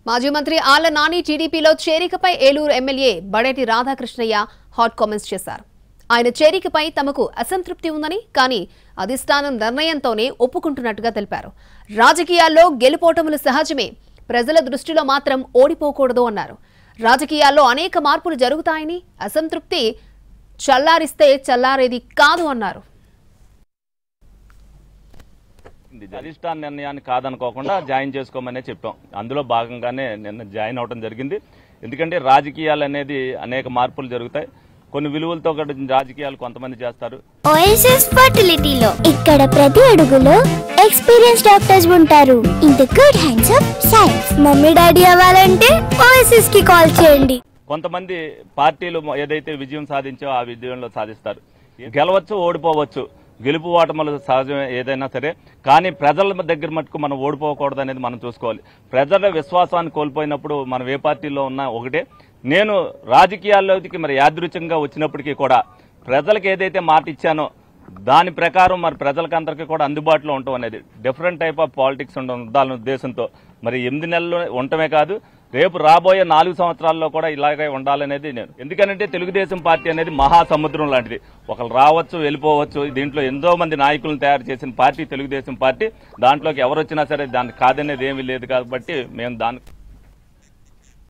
మాజీ మంత్రి ఆళ్ల నాని టీడీపీలో చేరికపై Eluru MLA Badeti Radhakrishnaiah hot comments చేశారు. ఆయన చేరికపై తమకు అసంతృప్తి ఉందని, కానీ అధిష్టానం నిర్ణయంతోనే ఒప్పుకుంటున్నట్టుగా తెలిపారు. రాజకీయాల్లో గెలుపోటములు సహజమే, ప్రజల దృష్టిలో మాత్రం ఓడిపోకూడదు అన్నారు. రాజకీయాల్లో అనేక మార్పులు జరుగుతాయని, అసంతృప్తి చల్లారిస్తే చల్లారేది కాదు అన్నారు. అధిష్టాన నిర్ణయాన్ని కాదనుకోకుండా జాయిన్ చేసుకోమనే చెప్పాం. అందులో భాగంగానే నిన్న జాయిన్ అవడం జరిగింది. ఎందుకంటే రాజకీయాలు అనేది అనేక మార్పులు జరుగుతాయి. కొన్ని విలువలతో రాజకీయాలు కొంతమంది చేస్తారు. ఓఎస్ఎస్ ఫర్టిలిటీలో ఇక్కడ ప్రతి అడుగులో ఎక్స్పీరియన్స్ డాక్టర్స్ ఉంటారు. In the good hands of science. Mummy daddy అవ్వాలంటే ఓఎస్ఎస్ కి కాల్ చేయండి. కొంతమంది పార్టీలు ఏదైతే విజయం సాధించో ఆ విజయంలో సాధిస్తారు. గెలవచ్చు, ఓడిపోవచ్చు. గెలుపు ఓటములు సహజమే ఏదైనా సరే, కానీ ప్రజల దగ్గర మటుకు మనం ఓడిపోకూడదు అనేది మనం చూసుకోవాలి. ప్రజల విశ్వాసాన్ని కోల్పోయినప్పుడు మనం ఏ పార్టీలో ఉన్నా ఒకటే. నేను రాజకీయాల్లోకి మరి యాదృచ్ఛికంగా వచ్చినప్పటికీ కూడా ప్రజలకు ఏదైతే మాట ఇచ్చానో దాని ప్రకారం మరి ప్రజలకందరికీ కూడా అందుబాటులో ఉండటం అనేది డిఫరెంట్ టైప్ ఆఫ్ పాలిటిక్స్ ఉండాలనే ఉద్దేశంతో మరి 8 నెలలు ఉండటమే కాదు, రేపు రాబోయే 4 సంవత్సరాల్లో కూడా ఇలాగే ఉండాలనేది నేను. ఎందుకంటే తెలుగుదేశం పార్టీ అనేది మహాసముద్రం లాంటిది. ఒకరు రావచ్చు, వెళ్ళిపోవచ్చు. దీంట్లో ఎంతో మంది నాయకులను తయారు చేసిన పార్టీ తెలుగుదేశం పార్టీ. దాంట్లోకి ఎవరు వచ్చినా సరే దాన్ని కాదనేది ఏమీ లేదు. కాబట్టి మేము